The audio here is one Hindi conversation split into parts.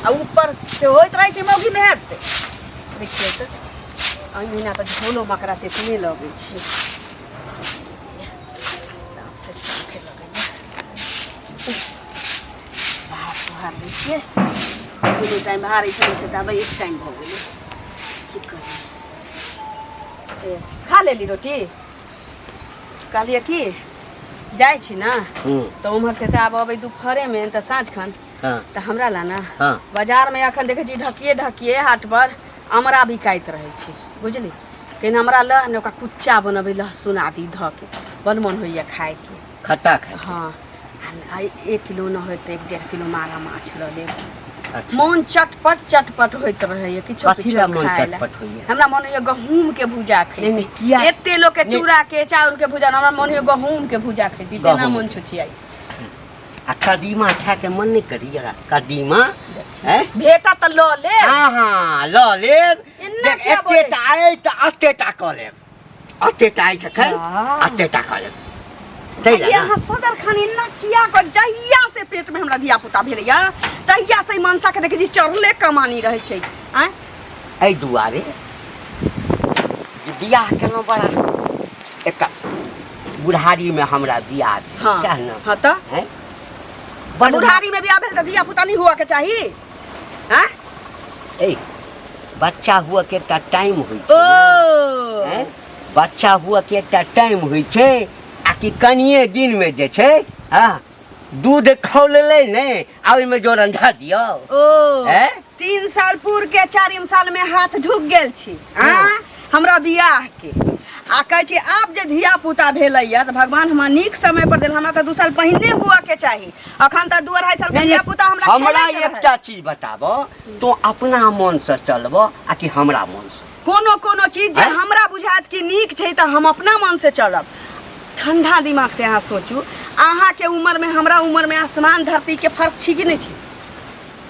आ ऊपर से होइत रहे छै मौगी मेहर से देखिए तो अहिना तो झोलो मकरा ते नहीं लगे छै बाहर देखिए दुनू टाइम बाहर छै तब एक टाइम भ गेलै की करी खा लेली रोटी कहलिए की जाए छी ना तो उम्हर से तो आब अबै दुपहरे में तो साँझ खन तो हमरा लाना बाजार में अखन देखे छी ढकिए हाट पर अमरा बिकाइत रहे छै बुझली लेकिन हमरा ल ने ओकरा कुच्चा बनबे लहसुन आदि ध के बड़ मन होइए खाए के खट्टा खाए हाँ 1 किलो न होते 1.5 किलो मारा माछ ल लेब मन चटपट होइत रहे किछो हमरा मन होइए गहूम के भुजा खैती एते लोग के चूड़ा के चाउर के भुजा हमरा मन होइए गहूम के भुजा खैती तेना मन छुछियाई आ कदीमा खा के मन नहीं करिएगा कदीमा हैं बेटा त ल ले हां ल ले एतेटा आए त अतेटा क ले अतेटा आइ छखन अतेटा क ले यहाँ सदर खान इन्ना किया कर जहिया से पेट में हमरा धिया पुता भेलैया तहिया से मनसा के देखे जी चढ़ले कमानी रहे छै हैं ए दुआरे बियाह केना बड़ा एक बुढ़ारी में हमरा बियाह हां हां त हैं बुढ़ारी में बियाह भेल त धिया पुता नहीं हुआ के चाहिए हैं ए बच्चा हुआ के एकटा टाइम होई छै हैं बच्चा हुआ के एकटा टाइम होई छै आ कि कनिए दिन में जे छै हां दूध खौलले ने आवे में जोरन धा दियो हैं 3 साल पूर के 4 साल में हाथ ढुक गेल छी हां हमरा बियाह के आ कहे छी आप जे धिया पुता भेलैया त भगवान हमरा नीक समय पर देल हमरा त 2 साल पहले हुआ के चाहिए अखन त 2-2.5 साल के धिया पुता हमरा एकटा चीज बताबो तो अपना मन से चलबो आ कि हमरा मन से कोनो चीज जे हमरा बुझात कि नीक छै त हम अपना मन से चलब ठंडा दिमाग से अहाँ सोचू अहाँ के उम्र में हमरा उम्र में आसमान धरती के फर्क छी कि नहीं छी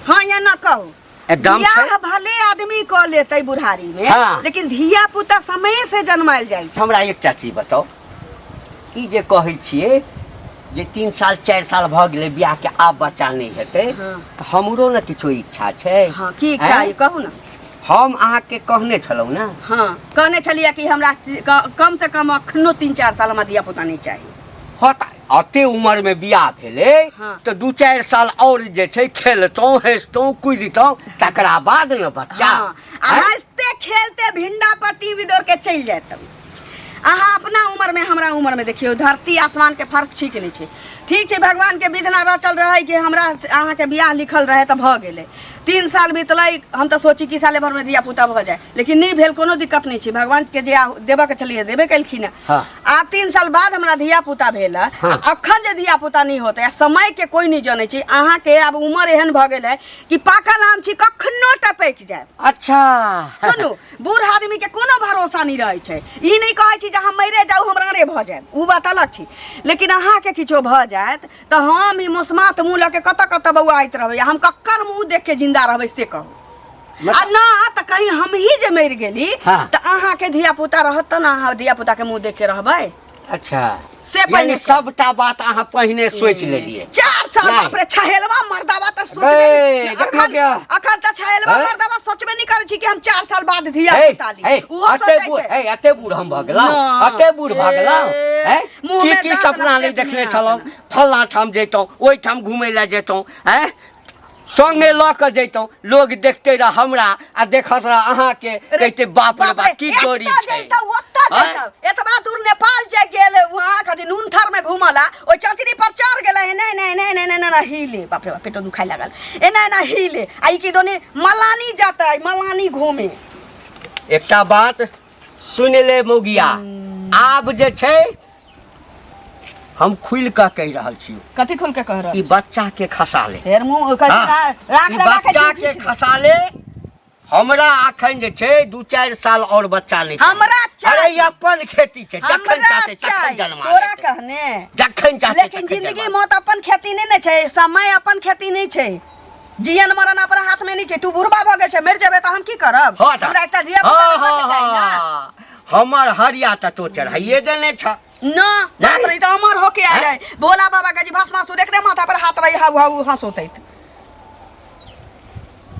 हां या ना कहू एकदम बियाह भले आदमी क लेतै बुढ़ारी में लेकिन धिया पुता समय से जन्मायल जाय छै हमरा एकटा चीज बताओ ई जे कहै छियै जे 3 साल 4 साल भ गेलै बियाह के आब बच्चा नहीं हेतै त हमरो न किछो इच्छा छै हां की इच्छा है कहू ना हम अहाँ के कहने छलौ ना हां कहने छलिए कि हमरा कम से कम अखनो 3-4 साल हमरा धिया पुता नहीं चाहिए हट अते उम्र में बियाह भेले तो 2-4 साल और जे छै खेलतौ हंसतौ कूदतौ तकरा बाद न बच्चा हंसते खेलते भिंडा पर टीवी दौड़ के चल जातौ अहाँ अपना उम्र में हमरा उम्र में देखियो धरती आसमान के फर्क छी के नहीं छै ठीक छै भगवान के विधना रचल रहे कि हमरा अहाँ के बियाह लिखल रहे त भ गेले 3 साल बीतलै हम तो सोची कि साले भर में धिया पुता भ जाए लेकिन नहीं भेल कोनो दिक्कत नहीं छै भगवान के जे देबा के चलिए देबे कलखिन आ 3 साल बाद हमरा धिया पुता भेल अखन जे धिया पुता नहीं होते समय के कोई नहीं जाने छै अहाँ के अब उम्र एहन भ गेल है कि पाकल आम छी कखनो टपक जाए अच्छा सुनू बूढ़ आदमी के कोनो भरोसा नहीं रहे छै ई नहीं कहै छी जे हम मरे जाऊ हमरा रे भ जाए उ बात अलग छी लेकिन अहाँ के किछो भ जाए त हम ई मुस्मात मुंह ल के कत बौआइत रहबै हम कक्कर मुंह देख के जिंदा रहबै से कहू आ ना त कहीं हम ही जे मर गेली त अहाँ के धिया पुता रहत त ना अहाँ धिया पुता के मुंह देख के रहबै अच्छा से पहले सबटा बात अहाँ पहले सोच लेलिए 4 साल बाप रे छहेलवा मर्दावा त सोचबे अखन त छहेलवा मर्दावा सोचबे नहीं करे छी कि हम 4 साल बाद धिया पुता ली वो सोचै छै अते बूढ़ हम भ गेलौ अते बूढ़ भ गेलौ की सपना नहीं देखले छलौ फल्ला ठाम जैतौ ओइ ठाम घुमै ला जैतौ हैं संगे ल के जैतौ लोग देखते रह हमरा आ देखत रह अहाँ के कहते बाप रे बाप की जोड़ी छै एतबा दूर नेपाल जे गेल वहां कदी नूनथर में घुमला ओ चचरी पर चढ़ गेलै नहीं हिले बाप रे बाप पेटो दुखाय लागल ना हिले आई की दोनी मलानी जाता मलानी घूमे एकटा बात सुन ले मौगिया आब जे छै हम खुल के कह रहल छी कथि खुल के कह रहल ई बच्चा के खसा ले फेर मुंह राख बच्चा के खसा ले हमरा अखन जे छै 2-4 साल और बच्चा नहीं हमरा अरे अपन खेती छै जखन चाहते तखन जन्मा तोरा कहने जखन चाहते लेकिन जिंदगी मौत अपन खेती नहीं छै समय अपन खेती नहीं छै जियन मरन अपना हाथ में नहीं छै तू बुढ़बा भ गेल छै मर जेबे त हम की करब हमरा एकटा जिया पुता के चाहिए ना हमर हरिया त तो चढ़ाइए देने छ ना बाप रे त अमर होके आ जाए भोला बाबा के जी भस्मासुर एकरे माथा पर हाथ रही हाउ हाउ हंसोतैत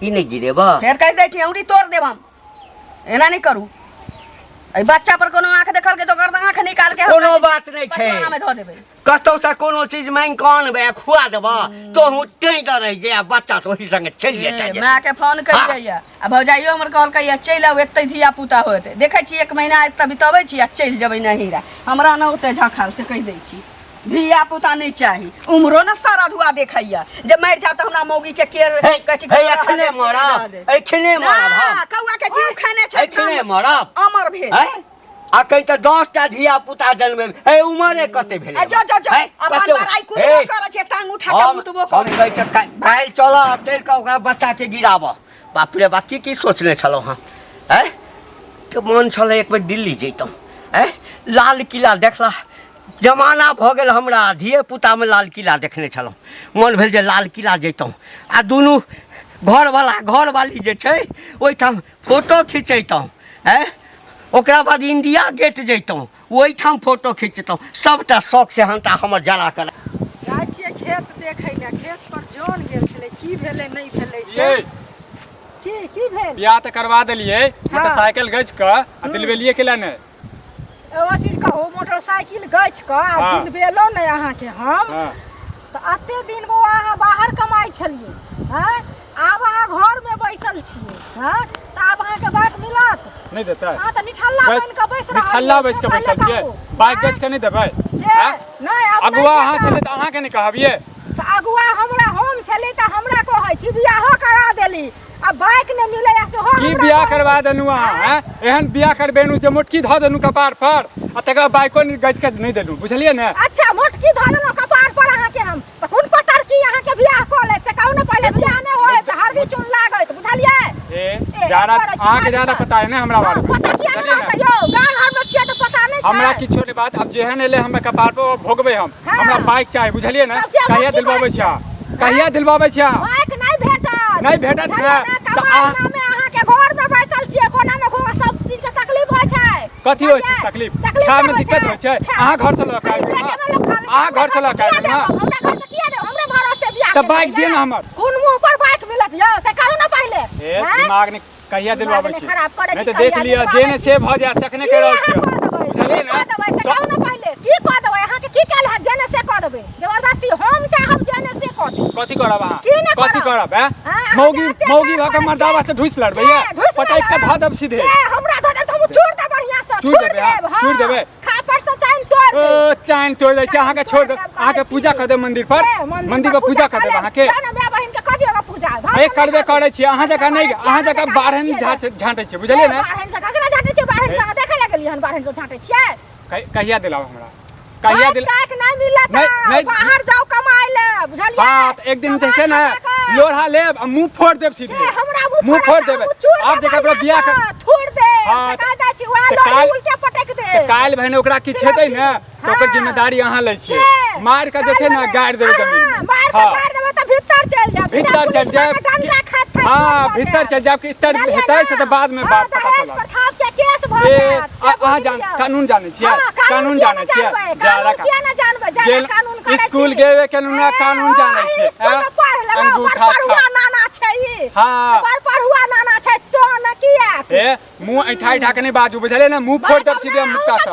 ई नहीं गिरेबा फेर कह दै छी औरी तोड़ देब हम एना नहीं करू ए बच्चा पर कोनो आंख देखल के तो कर आंख निकाल के कोनो बात नहीं छै बचवाना में धो देबै कतौ से कोनो चीज मांग के आनबे खुआ देबा तो हूं टेंट रह जे बच्चा तो ओही संगे चल जेतै माँ के फोन कर दैया आ भौजाइयो हमर कहल कहिया चल आउ एतै धिया पुता होते देखै छी 1 महीना एतै बितबै छी आ चल जेबै नहीरा हमरा न ओते झखाल से कह दै छी धिया पुता नहीं चाही उम्रो न सारा धुआ देखैया जब मर जा त हमरा मौगी के केर कछि एखने मरब हां कौआ के जीव खाने छै एखने मरब अमर भेल आ कहीं तो 10 टा धिया पुता जन्मे ए उमरे कते भेले जो अपन बड़ाई कुछ करे छै टांग उठा के मुतबो कर हम कहै छै काल चला चल के ओकरा बच्चा के गिराब बाप रे बाप की सोचले छलो हां के मन छले एक बार दिल्ली जइतौ लाल किला देखला जमाना भ गेल हमरा धिये पुता में लाल किला देखने छलो मन भेल जे लाल किला जइतौ आ दुनू घर वाली जे छै ओइ ठाम फोटो खिचैतौ ओकरा बाद इंडिया गेट जइतौ ओइ ठाम फोटो खिचतौ सबटा शौक से हंता हमर जरा कर जाइ छियै खेत देखै ले खेत पर जोन गेल छलै की भेलै नहीं भेलै से की भेल बियाह त करवा देलिए मोटरसाइकिल गज क आ दिलवेलिए केला ने ओ चीज कहो मोटरसाइकिल गज क आ दिलवेलो ने अहाँ के हम त अते दिन वो अहाँ बाहर कमाई छलिए हैं आब अहाँ घर में बैसल छिए हैं त आब अहाँ के बात मिलत नहीं देता हां त निठल्ला बन के बैस रहा निठल्ला बैस के बैसल छिए बाइक गज के नहीं देबै नहीं अगुआ अहाँ छले त अहाँ के नहीं कहबिए त अगुआ हमरा हम छले त हमरा कहै छी बियाह करा देली अब बाइक ने मिले से हो की बियाह करवा देनु अहाँ हैं एहन बियाह करबेनु जे मोटकी ध देनु कपार पर आ तकर बाइको नहीं गज के नहीं देनु बुझलिए ने अच्छा मोटकी ध देनु कपार पर अहाँ के हम त कोन पतर की अहाँ के बियाह क ले से कहू ने पहले बियाह ने होय त हरदी चुन लागत बुझलिए ज्यादा अहाँ के ज्यादा पता है ना हमरा बारे में पता किया नहीं यो गांव घर में छिए त पता नहीं छै हमरा किछो ने बात अब जेहन एले हम कपार पर भोगबे हम हमरा बाइक चाहिए बुझलिए ने कहिया दिलवाबै छिया बाइक नहीं भेटत है त अहाँ में अहाँ के घर में बैसल छिए कोना में को सब चीज के तकलीफ होय छै कथि होय छै तकलीफ खाए में दिक्कत होय छै अहाँ घर से लऽ के अहाँ घर से लऽ के ना हमरा घर से किया दे हमरे भरोसे बियाह त बाइक दे ना हमर कोन मुंह पर बाइक मिलत यो से कहू ना पहले दिमाग ने कहिया दिलवाबै छी नहीं त देख लिया जेने से भ जाय सखने के रहल छी बुझलिए ना कहू ना पहले की क देबै अहाँ के की कैल है जेने से क देबै जबरदस्ती हम चाहब जेने से क देबै कथि करब अहाँ कथि करब मौगी भ के मर्दावा से ढुस लड़बै पटाई के ध देब सीधे हमरा ध देब हम छोड़ दे बढ़िया से छोड़ देबै खापर से चैन तोड़ दे ओ चैन तोड़ दे अहाँ के छोड़ दे अहाँ के पूजा कर दे मंदिर पर पूजा कर दे अहाँ के ना मैं बहन के क दियोगा पूजा ए करबे करे छी अहाँ जका नहीं अहाँ जका बारहन झांटे छी बुझलिए ना बारहन से ककरा झांटे छी बारहन से देखे लगलिए हन बारहन से झांटे छिए कहिया दिलाओ हमरा कहिया दिल काक नहीं मिलत बाहर जाओ कमाई ले बुझलिए हां एक दिन देखे ना लोढ़ा लेब आ मुंह फोड़ देब सीधे मुंह फोड़ देब अब देख हमरा बियाह कर छोड़ दे सका छी वहां लोढ़ा उल्टे पटक दे काल बहन ओकरा की छेतै ना तो ओकर जिम्मेदारी अहाँ लै छियै मार के जे छै ना गाड़ देबै जमीन मार के गाड़ देबै त भीतर चल जाब भीतर चल जाब हां भीतर चल जाब कि इतर हेतै से त बाद में बात पता चलत प्रताप के केस भ जात अहाँ जान कानून जानै छियै कानून जानै छियै ज्यादा किया ना जानबै ज्यादा कानून करे स्कूल गेबे केनु ना कानून जानै छियै अंगूठा पढ़ुआ नाना छै ई हां पढ़ुआ नाना छै तो न किया ए मुंह ऐठा के नहीं बाजू बुझले ना मुंह फोड़ देब सीधे मुक्का से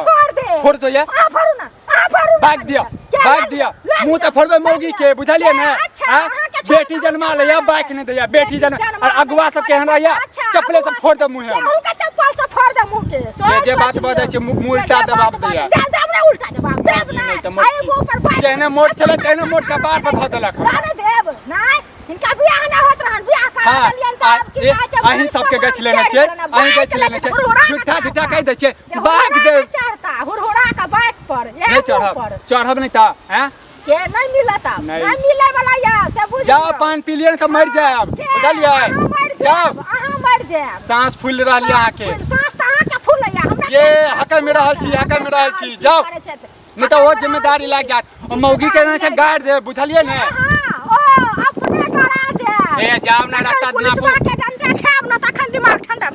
फोड़ दो ये बाइक दिया मुंह तो फोड़बे मौगी के बुझलिए ना बेटी जन्मा ले बाइक नहीं दिया बेटी जन्म और अगुआ सब केहन रहिया चप्पले से फोड़ दे मुंह मुंह के चप्पल से फोड़ दे मुंह के जे बात बदै छै मुंह उल्टा जवाब दिया हमरा उल्टा जवाब देब ना आई मुंह पर बाइक जेने मोट चले तेने मोट का बार पर ध देलक ना देब नहीं इनका बियाह ना होत रहन बियाह करा देलियन त अब की कहै छै अहीं सबके गछ लेने छै अहीं गछ लेने छै झूठा कह दे छै बाइक दे चढ़ता हुरहुरा का बाइक पर नहीं चढ़ब नहीं ता हैं के नहीं मिलता नहीं मिले वाला या से बुझ जाओ पान पी लियन के मर जाब बुझलिए जाओ अहाँ मर जाब सांस फूल रहल यहां के सांस त अहाँ के फूलैया हमरा ये हकल में रहल छी जाओ नहीं तो वो जिम्मेदारी लाग जात मौगी के ना गाड़ दे बुझलिए ने हां ओ अपने करा जा ए जाओ ना रास्ता ना पुलिस के डंडा खाब ना तखन दिमाग ठंडा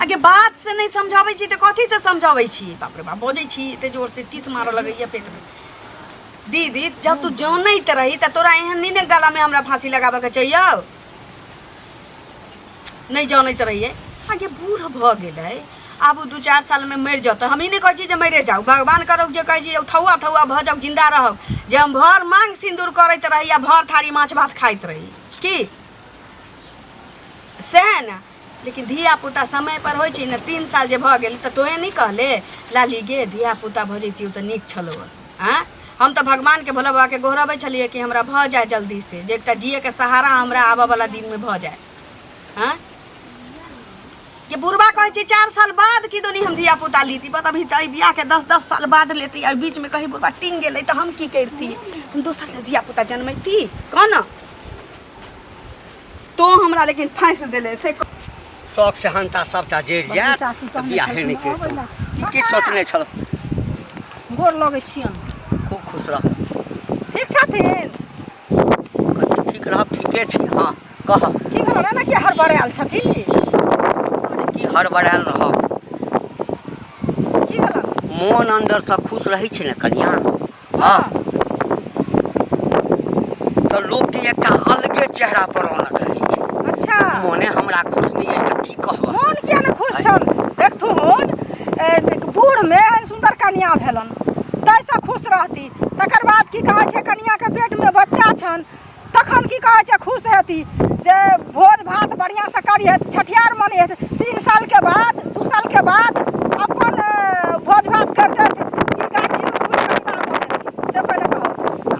आगे बात से नहीं समझाबै छी त कथि से समझाबै छी बाप रे बाप बोझै छी एते जोर से टीस मारो लगैया पेट में दीदी जब तू जानैत रही त तोरा एहन नहीं ने गला में हमरा फांसी लगाबे के चाहिए नहीं जानते रहिए आगे बूढ़ भ गेलै आब 2-4 साल में मर जाता हम ही नहीं कहै छी जे मरे जाऊ भगवान करो जे कहै छी थौआ थौआ भ जाऊ जिंदा रहब जे हम भर मांग सिंदूर करैत रही या भर थारी माछ भात खाइत रही की सह ना लेकिन धिया पुता समय पर होइ छै न 3 साल जे भ गेल त तोहे नहीं कहले लाली गे धिया पुता भ जैतियौ त नीक छलो हाँ हम तो भगवान के भोला बाबा के गोहराबै छलिए कि हमरा भ जाए जल्दी से जे एकटा जिए के सहारा हमरा आबे वाला दिन में भ जाए हाँ ये बुढ़वा कहे छी 4 साल बाद की दोनी हम धिया पुता लीती पता भी बियाह के 10-10 साल बाद लेती और बीच में कहीं बुढ़वा टिंग गेलै तो हम की करती हम दोसर के धिया पुता जन्मैती कौन तो हमरा लेकिन फांस देले से शौक से हंता सबटा जड़ जात त बियाह नहीं के की सोचने छल गोर लगे छियन खूब खुश रह ठीक छथिन कथी ठीक रह ठीके छी हां कह की भेल ना कि हड़बड़े आल छथिन की हड़बड़ायल रह की भेल मोन अंदर से खुश रही छै न कन्या हां तो लोग के एकटा अलगे चेहरा पर रौनक रही छै अच्छा मोने हमरा खुश नहीं है त की कहब मोन किया न खुश छन देखथुन बूढ़ में सुंदर कन्या भेलन तैसा खुश रहती तकर बाद की कहे छै कन्या के पेट में बच्चा छन तखन की कहे छै खुश हेती जे भोज भात बढ़िया से करिए छठियार मने 3 साल के बाद 2 साल के बाद अपन भोज भात करते ई गाछी में फूल काटा हो जेती से पहले कहो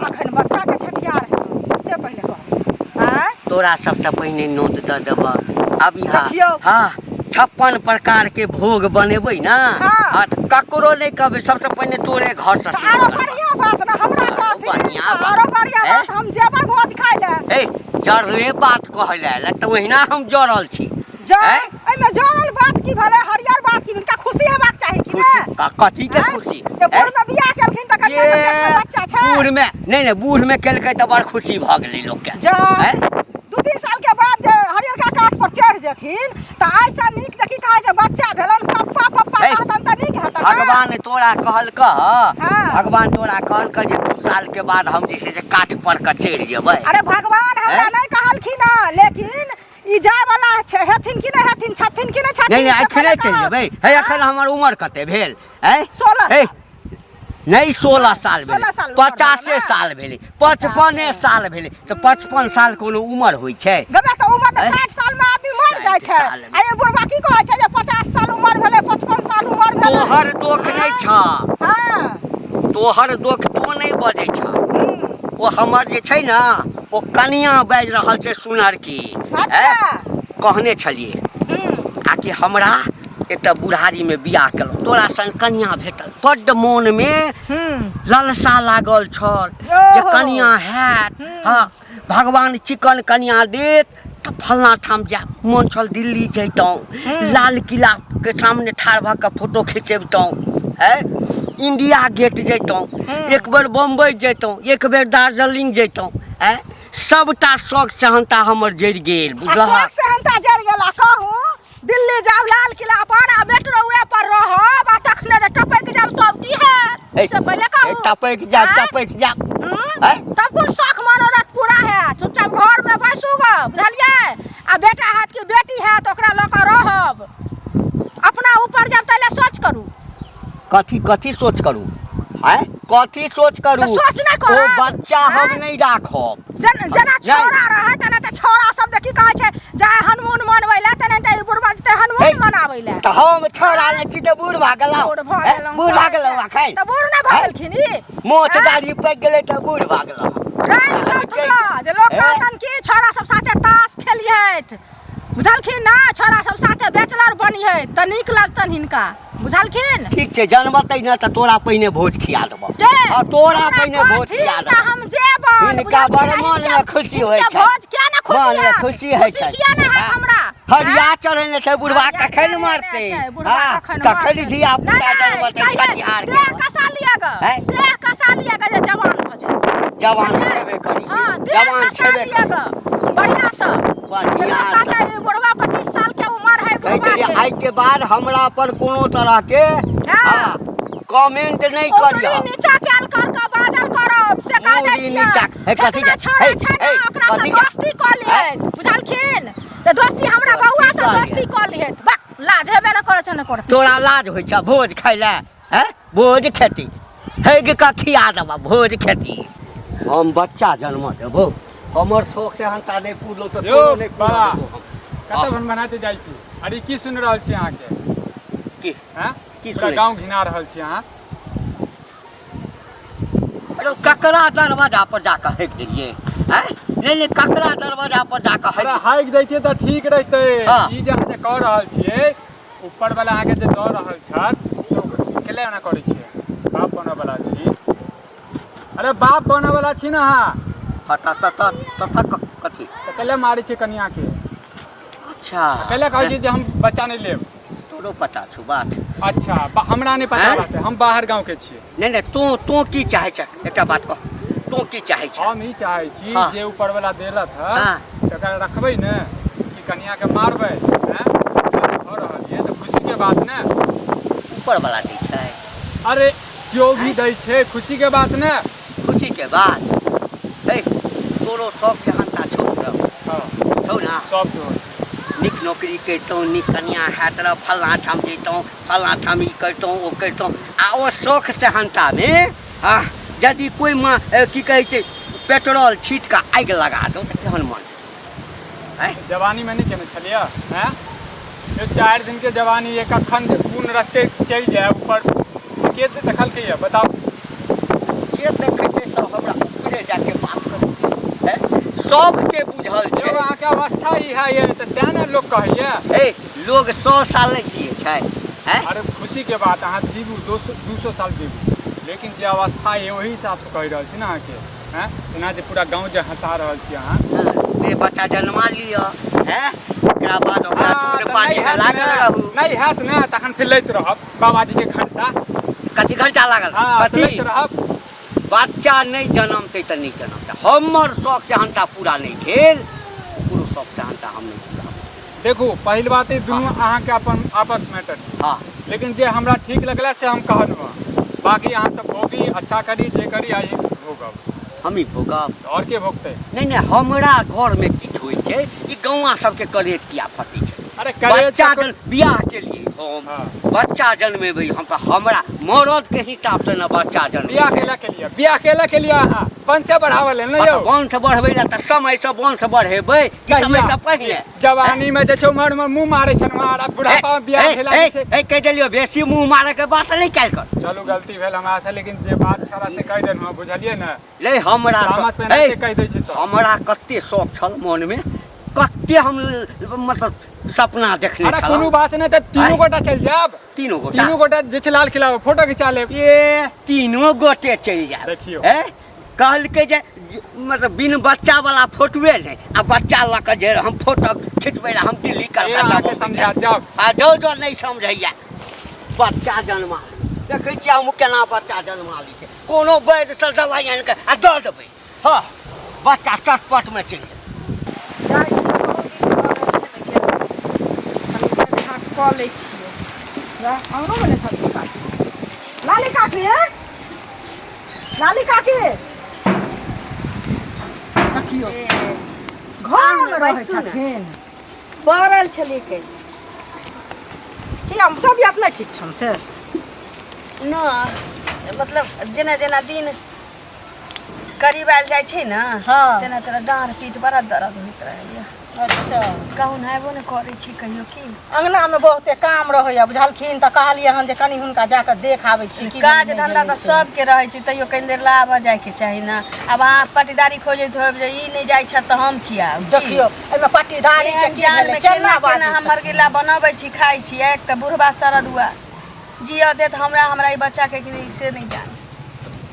अखन बच्चा के छठियार है से पहले कहो हां तोरा सबसे पहले नोट द देब अब देखियौ। यहाँ हाँ 56 प्रकार के भोग बनेबै ना हाँ। ककरो नहीं कहबै सबसे पहले तोरे घर से शुरू आरो करबै। बढ़िया बात ना हमरा कहथिन बढ़िया बात। आरो बढ़िया हैं? बात हम जेबै भोज खाइ ले ए जड़ले बात कहले लग तो वहिना हम जड़ल छी जय हैं? एमे जोड़ल बात की भले हरियर बात की इनका खुशी हेबाक चाही कि खुशी ने कथी के हैं? खुशी ते बूढ़ में बियाह केलखिन त कनिया के पेट में बच्चा छै बूढ़ में नहीं बूढ़ में केलकै त बड़ खुशी भ गेलै लोग के जय हैं? 2-3 साल के बाद जे हरियरका काठ पर चढ़ जेथिन त ऐसा नीक देखी कहे जे बच्चा भेलन पप्पा पप्पा हैं? कहतन त नीक हेतन भगवान तोरा कहलक हाँ। भगवान तोरा कहलक जे 2 साल के बाद हम जे छै से काठ पर के चढ़ जेबै अरे भगवान हमरा हैं? नहीं कहलखिन लेकिन ई जाय वाला छै हेथिन कि नहीं हेथिन छथिन कि नहीं छथिन नहीं से एखने पहिले चलि कहब। जेबै हे एखन हमर उम्र कते भेल हैं 16 हे नहीं 16 साल 16 साल भेलै उमर 50 भेलै। साल भेलै 55 साल भेलै तो 55 साल कोनो उम्र होइ छै गबे त उम्र त हैं? 60 साल में आदमी मर जाय 60 छै साल में। आ ये बुढ़वा की कहै छै जे 50 साल उम्र भेलै 55 साल उम्र भेलै तोहर दोख नहीं छ हां तोहर दोख तो नहीं बजै छ ओ हमर जे छै ना ओ कनिया बाजि रहल छै सुनर की अच्छा कहने छलिए आकि हमरा एकटा बुढ़ारी में बियाह केलहुँ तोरा संग कनिया भेटल बड्ड मोन में लालसा लागल छल जे कनिया हैत हाँ भगवान चिकन कनिया देत तो फलना ठाम जा मोन छल दिल्ली जैतहुँ लाल किला के सामने ठाढ़ भऽ कऽ फोटो खिंचेबतहुँ है इंडिया गेट जैतहुँ एक बेर बम्बई जैतहुँ एक बेर दार्जिलिंग जैतहुँ है सबटा शौक सहनता हमर जरि गेल बुझलह शौक से हंता जड़ गेला कहूँ दिल्ली जाब लाल किला पर आ मेट्रोवे पर रहब आ तखने जे टपक जाब तब की हैत से पहले कहूँ टपक जा हैं? तब कुछ शौक मनोरथ पूरा है चुपचाप घर में बैसू ग बुझलिए आ बेटा हाथ की बेटी है तो ओकरा लऽ कऽ रहब अपना ऊपर जब तैले सोच करू कथी सोच करू हैं कथी सोच करू तो सोच नहीं ओ करब। बच्चा हैं? हम नहीं राखब जना छोरा रहे तना त छोरा सब देखी कहै छै जाय हनुमान मनबै ले तना त बुढ़वा जते हनुमान मनाबै ले तो हम छोड़ा ले छी तो बूढ़ भागला बूढ़ भऽ गेलहुँ, बूढ़ भागला अखन त बूढ़ नहीं भऽ गेलखिन ई मोछ दाढ़ी पक गेलै तो बूढ़ भागला राइ लथला जे लोग कहतन कि छोरा सब साथे ताश खेलियत बुझलखिन ना छोरा सब साथे बैचलर बनियै त नीक लगतन हिनका बुझलखिन ठीक छै जनमतै न त तोरा पहिने भोज खिया देबो जे और तोरा पहिने भोज खिया त देबो हम जेबो हिनका बड़ मन में खुशी होइ छै भोज किया ना खुशी मन में है खुशी होइ छै किया ना है हमरा हरिया चढ़ेने छै बुढ़वा कखन मारतै कखन धिया पुता जनमतै छठिहार के देह कसा लिया ग हैं? देह कसा लिया ग जे जवान भ जाए जवान छेबे करी हां देह जवान कसा छेबे लिया करी ग बढ़िया से बढ़िया से बुढ़वा 25 साल के उम्र है कहि बुढ़वा देलियै के आइ के बाद हमरा पर कोनो तरह के हाँ। कमेंट नहीं करियो उंगली नीचा कैल कर के बाजल करब से कह दै उंगली छियै नीचा हे कथी केतना के छोड़ा हे छै हे ना ओकरा से कथी के दोस्ती क लिए बुझलखिन त दोस्ती हमरा बौआ मस्ती कर लिए बा लाज हेबे न करे छ न कर तोरा लाज होइ छ भोज खाइला हैं भोज खेती है के का खिया देबा भोज खेती हम बच्चा जन्म देबो हमर शौक से हंता नहीं पूरलो तो यो कोनो नहीं बा पूरा कत बनाते जाइ छी अरे की सुन रहल छी अहाँ के की हैं की पूरा सुनै गांव घिना रहल छी अहाँ अरे ककरा दरवाजा पर जाकर हेक दिलिए हैं नहीं ककरा दरवाजा पर जाकर अरे हेक हाइक दैतिए त ठीक रहते हाँ। ई जे अहाँ जे कह रहल छियै ऊपर वाला आगे जे दऽ रहल छत तो केले ना करै छियै बाप बनऽ वाला छी अरे बाप बनऽ वाला छी ना अहाँ कथी तो केले मारै छियै कनिया के अच्छा केले कहै छियै जे हम बच्चा नहीं लेब तोरो पता छौ बात अच्छा हमरा नहीं पता हैं? बात है हम बाहर गांव के छियै नहीं तू की चाहे छ एकटा बात कह तू की चाहे छ हम ई चाहै छी हाँ। जे ऊपर वाला देलत है हाँ। तकरा रखबै ने कि कनिया के मारबै हैं भऽ रहल ये तो खुशी के बात ने ऊपर वाला दै छै अरे जो भी दै छै खुशी के बात ने खुशी के बाद हे तोरो शौक से हंता छौ हाँ छौ ना सब जो नीक नौकरी करतौ नीक कनिया है तरह फलना ठाम जैतौ फलना ठाम ई करतौ ओ करतौ आ ओ शौक से हंता में यदि कोई माँ की कहै छै पेट्रोल छीट का आगि लगा दो तो केहन मन हैं जवानी में नहीं केने छलियै हैं ये 4 दिन के जवानी एक अखन कोन रास्ते चल जाए ऊपर के देखल के ये बताओ जे देखै छै सब हमरा ऊपरे जाके बात करै छै हैं सबके बुझल जो छै अहाँ के अवस्था ई है ये तो तें ने लोग कहैया ए लोग 100 साल नहीं जिए छै हैं अरे खुशी के बात अहाँ जीबू 200 साल जीबू लेकिन जे अवस्था है वही हिसाब से कह रहल छी ना अहाँ के हैं एना जे पूरा गांव जे हंसा रहल छी अहाँ बे बच्चा जन्मा लिया हैं एकरा बाद ओकरा दूध पानी में लागल रहू नहीं हैत ने तखन फिर लैत रहब बाबाजी के घंटा कथी घंटा लागल हाँ कथी लैत रहब बच्चा नहीं जन्मते तो नहीं जन्मते हमर शौक से हंता पूरा नहीं भेल ओकरो शौक से हंता हम नहीं पूरा देखू पहिल बात दुनू अहाँ के अपन आपस मैटर हाँ लेकिन जे हमरा ठीक लगला से हम कहलहुँ बाकी अहाँ सब भोगी अच्छा करी जे करी आई भोगब हम ही भोगब और के भोगते नहीं हमरा घर में किछ होइ छै ई गौवा सबके कलेज किया फटी छै अरे कलेज बच्चा का जन बियाह के लिए हम हाँ। बच्चा जन्मेबै हम तो हमरा मरद के हिसाब से न बच्चा जन्म बियाह केला के लिए अहाँ वंश बढ़ावल ले न यौ वंश बढ़बै ला त समय से वंश बढ़ेबै कि समय से पहिले जवानी में जे छै उमर में मुंह मारै छै मारा बुढ़ापा में बियाह केला छै ए कह देलियो बेसी मुंह मारे के बात नहीं कैल कर चलू गलती भेल हमरा से लेकिन जे बात छला से कह देलहुँ बुझलिए ने ले हमरा तामस में नहीं कह दै छी सब हमरा कते शौक छल मन में कते हम मतलब सपना देखने अरे छलहुँ कोनो बात नहीं त तीनों गोटा चल जाब तीनों गोटा जे छै लाल किला फोटो खिंचा लेब ये तीनों गोटे चल जाए देखियो। कहलकै जे मतलब बिन बच्चा वाला फोटोए नहीं आ बच्चा लऽ के जे हम फोटो खिंचबै ला हम दिल्ली कलकत्ता समझा जाओ आ जो नहीं समझैया बच्चा जन्मा देखै छियै हम केना बच्चा जन्मा लै छै कोनो वैद्य से दवाई आनि के आ दऽ देबै हाँ बच्चा चटपट में चलि जाइ छी कऽ लै छियै हमरो मने सब्जी काटी लाली काकी लाली काकी देखियो घरमे रहै छथिन पड़ल छलियै के कि हम तबियत नहीं ठीक छन से न मतलब जेना जेना दिन करीब आयल जाइ छै ने हाँ। तेना तेना डाँढ़ पीठ बड़ा दर्द होइत रहैया अच्छा कहूँ हेबो ने करै छी कहियो की अंगना में बहुते काम रहैया बुझलखिन तऽ कहलियै हन जे कनि हुनका जाकर देख आबै छी की काज भेलै धंधा तऽ से। सबके रहै छै तैयो कनि देर लाभ जायके चाही ने अब अहाँ पटीदारी खोजैत होब जे ई नहि जाइ छथि तऽ हम किया देखियो एहिमे पट्टीदारी के की जान भेलै, में केना बाजै केना छै? हमर गिला बनबै छी खाइ छी एक तऽ बुढ़बा सरद हुआ जिया देत हमरा ई बच्चा के कि नहीं से नहीं जान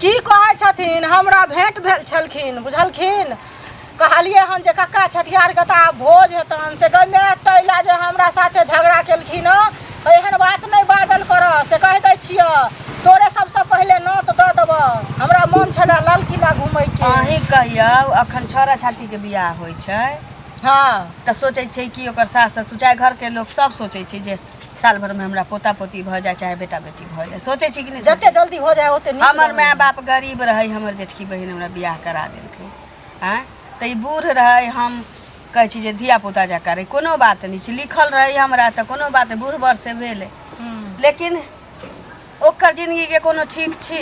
की कहै छथिन हमरा भेंट भेल छलखिन बुझलखिन कहलियै हन जे कक्का छठियार के तऽ भोज हेतन से गमे तैला जे हमरा साथे झगड़ा केलखिन हँ एहन बात नहीं बाजल कर से कह दै छियै तोरे सबसे पहले नोत दऽ देबऽ हमरा मोन छलै लाल किला घुमै के अहीं कहियौ अखन छोरा छाती के बियाह होइ छै हाँ तऽ सोचै छै कि ओकर सास ससुर चाहे घर के लोग सब सोचै छै जे साल भर में हमरा पोता पोती भऽ जाए चाहे बेटा बेटी भऽ जाए सोचै छी कि नहीं जते जल्दी हो जाए ओते नीक हमर रहै। माय बाप गरीब रहे हमर जेठकी बहिन हमरा बियाह करा देलकै हैं तऽ ई बूढ़ रहे हम कहै छी जे धिया पुता जा करे कोनो बात नहीं छै लिखल रही हमरा त कोनो बात बूढ़ बर से भेले लेकिन ओकर जिंदगी के कोनो ठीक छी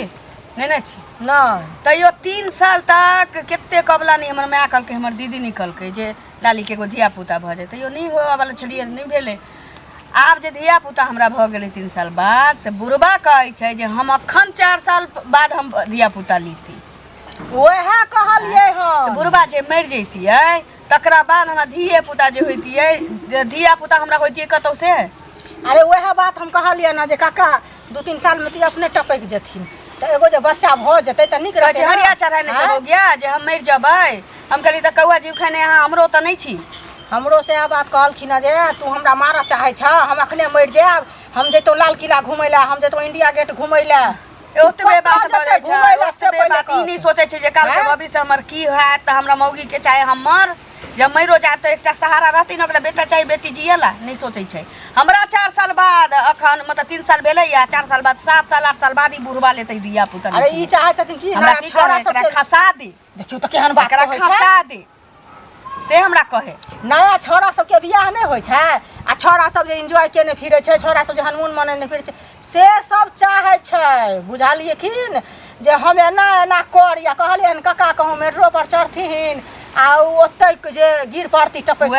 नहीं ना छी नहीं तैयो 3 साल तक केते कबला नहीं हमर माय कहलकै हमर दीदी निकलकै जे लाली के एगो धिया पुता भ जाए तैयो नहीं हो वाला छलिए नहीं भेले आब जे धिया पुता हमरा भ गेलै 3 साल बाद से बुढ़बा कहै छै जे हम अखन 4 साल बाद हम धिया पुता लीती ओहे कहलिए हो तो बुढ़बा जे मर जैतिए तकरा बाद हमरा धिये पुता जे होइतिए धिया पुता हमरा होइतिए कतौ से अरे वह बात हम कहलिए ना जे काका 2-3 साल में तू अपने टपक जथिन तो एगो जे बच्चा भ जते त निक रहते हरिया चढ़ाई ने चलो गया जे हम मर जबै हम कहली त कौआ जीव खाने यहाँ हमरो त नहीं छी हमरो से आ बात कहलखिन जे तू हमरा मारा चाहे छ हम अखने मर जाब हम जइतो लाल किला घुमै ला हम जइतो इंडिया गेट घुमै ला ओतबे बात भ जाय छै ओतबे बात ई नहीं सोचै छै जे काल के भविष्य हमर की होयत त हमरा मौगी के चाहे हमर जब मरो जाए तो एक सहारा रहती न ओकरा बेटा चाहिए बेटी जियला नहीं सोचे छै हमरा 4 साल बाद अखन मतलब 3 साल भेलै या 4 साल बाद 7 साल 8 साल बाद ही बुढ़वा लेते दिया पुता अरे ई चाहे छथिन कि हमरा की करे एकरा खसा दे देखियो त केहन बात एकरा होइ छै खसा दे से हमरा कहे नया छोरा सब के बियाह नहीं होइ छै आ छोरा सब जे एंजॉय केने फिरै छै छोरा सब जे हनुमान मनेने फिरै छै से सब चाहे छै बुझालिए खिन जे हम एना एना कर या कहलिए काका कहूं मेट्रो पर चढ़थिन आ ओतै जे गिर पड़ती टपक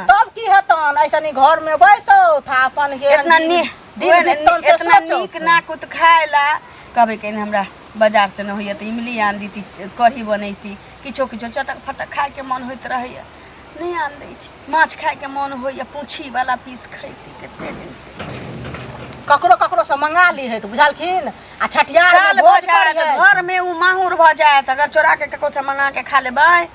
तब की हेतन ऐसनी घर में बैसो था अपन के इतना नीक ना कुछ खाएला कहबे कहीं हमरा बाजार से न होइए तो इमली आन दीती कढ़ी बनैती किछो किछो चटक फटक खाए के मन होइत रहैया नहीं आन दै छी माछ खाए के मन होइए पूछी वाला पीस खैती कते दिन से ककरो ककरो से मंगा ली है तो बुझालखिन आ छठियार में भोज करिए घर में उ माहुर भ जाए अगर चोरा के ककरो से मंगा के खा लेबै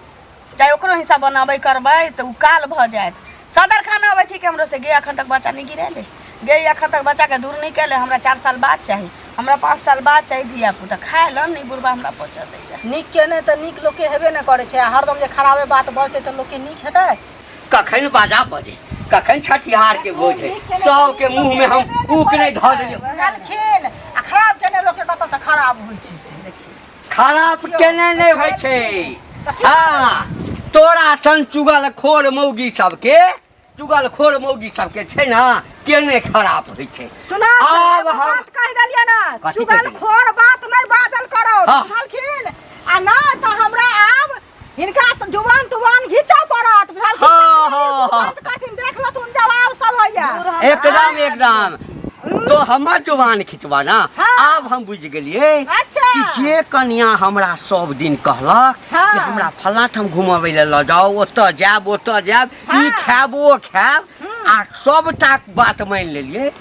चाहे ओकरो हिस्सा बनाबै करबै तो उ काल भ जाए सदर खाना अबै छी कि हमरो से गे अखन तक बच्चा नहीं गिरेले गे अखन तक बच्चा के दूर नहीं कैले हमरा 4 साल बाद चाहिए हमरा 5 साल बाद चाहिए धिया पुता खाए ल नहीं बुढ़बा हमरा पहुंचा दे जा नीक के नहीं तो नीक लोग के हेबे न करे छै हरदम जे खराबे बात बजते तो लोग के नीक हेतै कखन बाजा बजे कखन छठिहार के भोज है सब के मुंह में हम ऊक नहीं ध देलियो बुझालखिन आ खराब केने लोग के कत से खराब होइ छै से देखिए खराब केने नहीं होइ छै हां तोरा सन चुगलखोर मौगी सबके छै ना केने खराब होइ छै सुना आब हम बात कह देलिए ना कथी चुगलखोर बात नहीं बाजल करो हाँ। बुझालखिन आ ना तो हमरा आब हिनका जुबान तुबान घिचा पड़त बुझालखिन हाँ। कठिन देख ल तुम जवाब सब होइया एकदम तो हमर जुबान खिंचवा ना हाँ। आब हम बुझ गेलिए अच्छा। कि जे कन्या हमरा सब दिन कहलक हाँ। कि हमरा फल्ला ठाम घुमाबै ले ल जाओ ओतऽ जाब हाँ। ई खाब ओ खाब आ सबटा बात मान लेलिए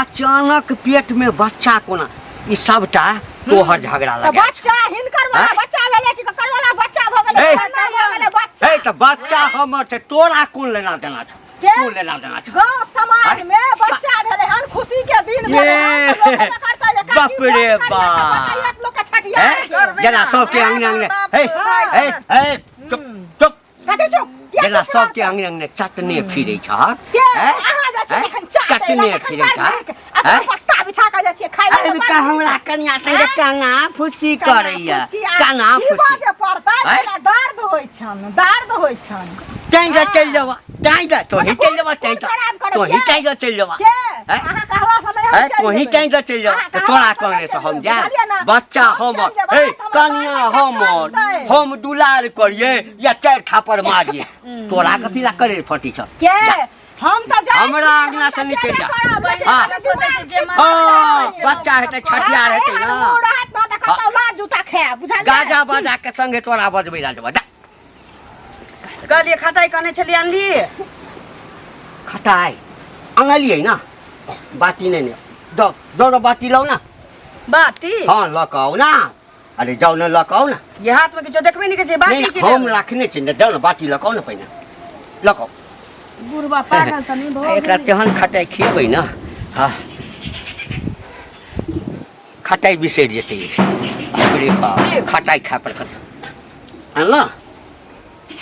अचानक पेट में बच्चा कोना ई सबटा तोहर झगड़ा लगा बच्चा हिनकर वाला बच्चा भेले कि ककर वाला बच्चा भ गेलै बच्चा ए त बच्चा हमर छै तोरा कोन लेना देना छ कोन लेना देना छ गांव समाज में बच्चा भेले हन खुशी के दिन भेले बाप रे बाप लोग के छठिया जना सबके अंगने हे चुप चुप कते चुप जना सबके अंगने चटने फिरै छ अहाँ जा छी एखन चटने फिरै छ आ पत्ता बिछा के जा छी खाइ ले अरे का हमरा कन्या संगे काना फुसी करैया काना फुसी बाजे पड़तै एला दर्द होइ छन टाइगर चल जावा टाइगर तो ही चल जावा टाइगर चल जावा अहाँ कहला से नहीं हम तो ही टाइगर चल जावा तो तोरा कहने से हम जा बच्चा हमर ए कन्या हमर हम दुलार करिए या 4 थापर मारिए तोरा कथि ला करे फटी छ के हम त जा हमरा आगना से निकल जा हां बच्चा हेतै छठियार हेतै ना रात में त कतौ जूता खाए बुझालिए गाजा बजा के संगे तोरा बजबै ला जा कहलिए खटाई कने छलिए अनली खटाई अनलिए ना बाटी नहीं जाओ जाओ बाटी लाओ ना बाटी हाँ लकाओ ना अरे जाओ ना लकाओ ना ये हाथ में किछो देखबे नहीं के छै बाटी की हम रखने छी जाओ ना बाटी लकाओ ना पहिने लकाओ बुढ़बा पागल त नहीं भ एकरा तेहन खटाई खिएबै ना हां खटाई बिसरि जेतै बाप रे बाप खटाई खा पर कत अनला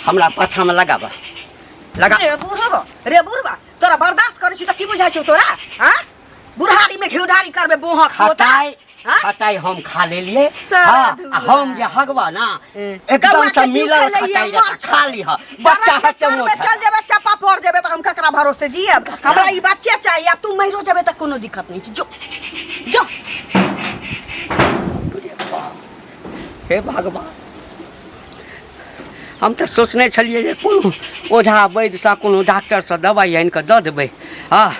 हमरा पाछा में लगाबा लगा रे बुढ़बा तोरा बर्दाश्त करै छी त की बुझाइ छौ तोरा हां बुढ़ारी में घिउढारी करबे बोहा खटाई हाँ? खटाई हम खा ले लिए सारा हाँ, धुआ। हम जे हगवा ना एकदम कौआ से के जीव मिलल खा लइए, खटाई मार रहता, खा ली ह बच्चा बच्चा हते में मोट चल जेबे चप्पा पड़ जेबे तो हम ककरा भरोसे जियब हमरा ई बच्चे चाहिए अब तू मरो जेबे त कोनो दिक्कत नहीं छै जो जो हे भगवान हम तो सोचने छलिए जे कोनो ओझा वैद्य सा कोनो डॉक्टर से दवाई आनि कऽ दऽ देबै हाँ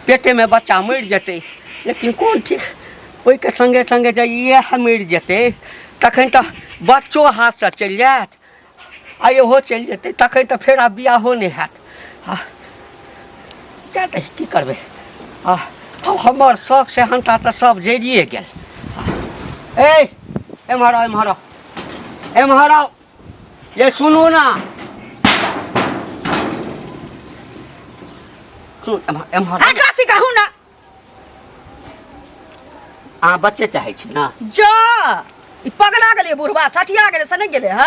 पेटे में बच्चा मरि जेतै लेकिन कोन ठीक ओहिके संगे संगे जे इएह मरि जेतै तखन तऽ बच्चो हाथ से चलि जायत आ इहो चलि जेतै तखन तऽ फेर आब बियाहो नहि हैत हाँ जा दही की करबै हाँ अब हमर शौक से हनता तऽ सब जरिए गेल ए एम्हर आओ एम्हर आओ एम्हर आओ ये सुनू ना सुन एम्हर आ काती कहू ना अहाँ बच्चे चाहै छी ना जा ई पगला गेलिए बुढ़वा सटिया गेले से नहीं गेले ह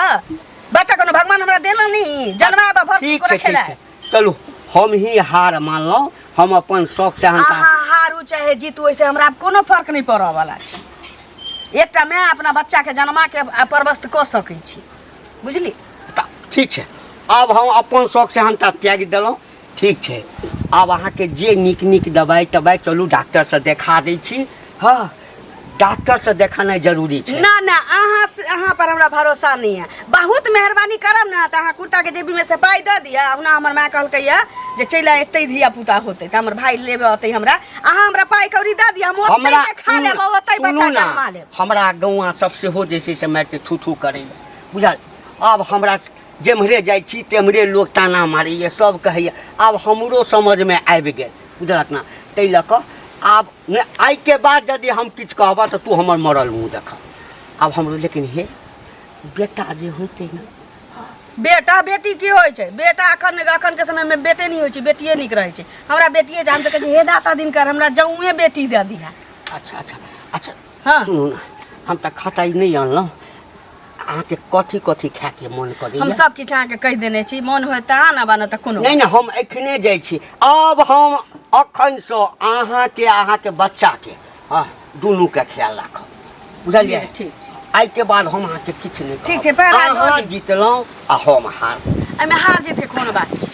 बच्चा कोनो भगवान हमरा देला नहीं जन्मा भर ठीक को छै रखेला ठीक छै चलू हम ही हार मानलहुँ हम अपन शौक से हनता आहा हारू चाहे जीतू ऐसे हमरा कोनो फर्क नहीं पड़े वाला छै एकटा मैं अपना बच्चा के जन्मा के परवस्त क सकै छी बुझली ठीक छै अब हम अपन शौक से हनता त्याग देलहुँ ठीक छै अब अहाँके जे नीक नीक दवाई तवाई चलू डॉक्टर से देखा दै छी हाँ डॉक्टर से देखाना जरूरी छै ना ना अहाँ पर हमरा भरोसा नहीं है बहुत मेहरबानी करब ना तो अहाँ कुर्ता के जेबी में से पाई दे दिया हुना हमर माँ कहलकै जे चल एते धिया पुता होते त हमर भाई लेबे अतै हमरा अहाँ हमरा पाई कौड़ी दे दिया हम ओतै हमरा खा लेब ओतै बच्चा जन्मा लेब हमरा गौआ सब सेहो जे छै से मारिते थू थू करैए बुझल अब हमरा जेम्हरे जाइ छी तेम्हरे लोग ताना मारैए सब कहैए आब हमरो समझमे आबि गेल बुझलक ना ताहि लऽ कऽ आब आइ के बाद यदि हम किछु कहबऽ तऽ तू हमर मरल मुँह देखब आब हमरो लेकिन हे बेटा जे होइतै ना बेटा बेटी की होइ छै बेटा अखन के समय में बेटे नहीं होइ छै बेटिए नीक रहै छै हमरा बेटिए जे हम तऽ कहै छी हे दाता दिनकर हमरा जौए बेटी दे दिहा अच्छा अच्छा अच्छा हाँ। सुनू ना हम तऽ खटाई नहीं अनलहुँ अहाँके कथी कथी खायके मन करैए हम सब किछु अहाँके कहि देने छी मन होय तऽ आना बना तऽ कोनो नहीं नहीं हम एखने जाइ छी अब हम अखन से अहाँके बच्चाके हाँ दुनूके ख्याल राखब बुझलियै ठीक छै आइ के बाद हम अहाँके किछु नहि ठीक छै, पैर हाथ धो अहाँ ली। जीतलहुँ आ हम हार एहिमे हार जीत के कोनो बात छै